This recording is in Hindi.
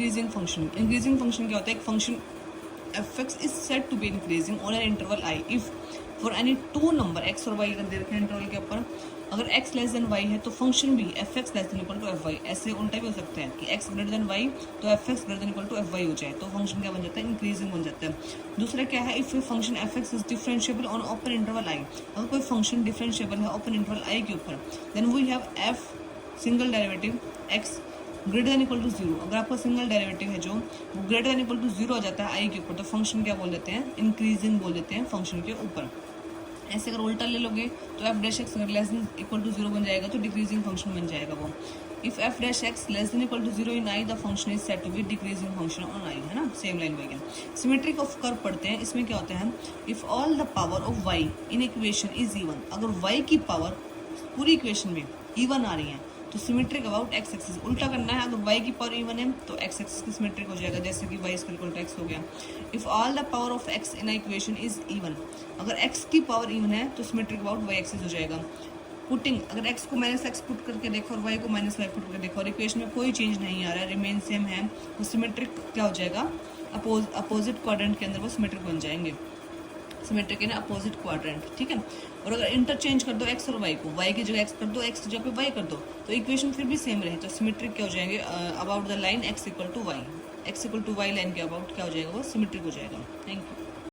Increasing function. इंक्रीजिंग फंक्शन क्या होता है? एक function fx is said to be increasing on an interval I if for any two number x और y अगर दे रखे हैं इंटरवल के ऊपर, अगर x लेस देन y है तो फंक्शन भी fx less than equal to fy, ऐसे उल्टा भी हो सकता है कि x ग्रेटर देन y तो fx greater than equal to fy हो जाए, तो फंक्शन क्या बन जाता है? इंक्रीजिंग बन जाता है। दूसरा क्या है? If function fx is differentiable on open interval I, अगर कोई फंक्शन डिफरेंशिएबल है ओपन इंटरवल I के ऊपर, then we have f single derivative x greater than equal to zero. अगर आपका सिंगल डेरिवेटिव है जो वो greater than equal to zero आ जाता है आई के ऊपर, तो फंक्शन क्या बोल देते हैं? इंक्रीजिंग बोल देते हैं फंक्शन के ऊपर। ऐसे अगर उल्टा ले लोगे तो एफ डैश एक्स अगर less than equal to zero बन जाएगा तो डिक्रीजिंग फंक्शन बन जाएगा वो। If f dash x less than equal to zero in I the function is said to be decreasing function on I, है ना, सेम लाइन में। सिमेट्रिक ऑफ कर्व पढ़ते हैं, इसमें क्या होता है? If all the power of y in equation is even, अगर वाई की पावर पूरी इक्वेशन में इवन आ रही है तो सिमेट्रिक अबाउट एक्स एक्सिस। उल्टा करना है, अगर y की पावर इवन है तो x एक्सिस की सिमेट्रिक हो जाएगा, जैसे कि y इक्वल टू x हो गया। If all the power of x in equation is even, अगर x की पावर इवन है तो सिमेट्रिक अबाउट y एक्सिस हो जाएगा। पुटिंग, अगर x को माइनस x पुट करके देखो और y को माइनस y पुट करके देखो और इक्वेशन में कोई चेंज नहीं आ रहा है, रिमेन सेम है, तो सिमेट्रिक क्या हो जाएगा? अपोजिट क्वाड्रेंट के अंदर वो सिमेट्रिक बन जाएंगे। सिमेट्रिक है ना, अपोजिट क्वाड्रेंट, ठीक है। और अगर इंटरचेंज कर दो x और y को, y की जगह x कर दो, x की जगह पे y कर दो, तो इक्वेशन फिर भी सेम रहे, तो सिमेट्रिक क्या हो जाएंगे? About the line x equal to y, x equal to y line के अबाउट क्या हो जाएगा? वो सिमेट्रिक हो जाएगा। Thank you.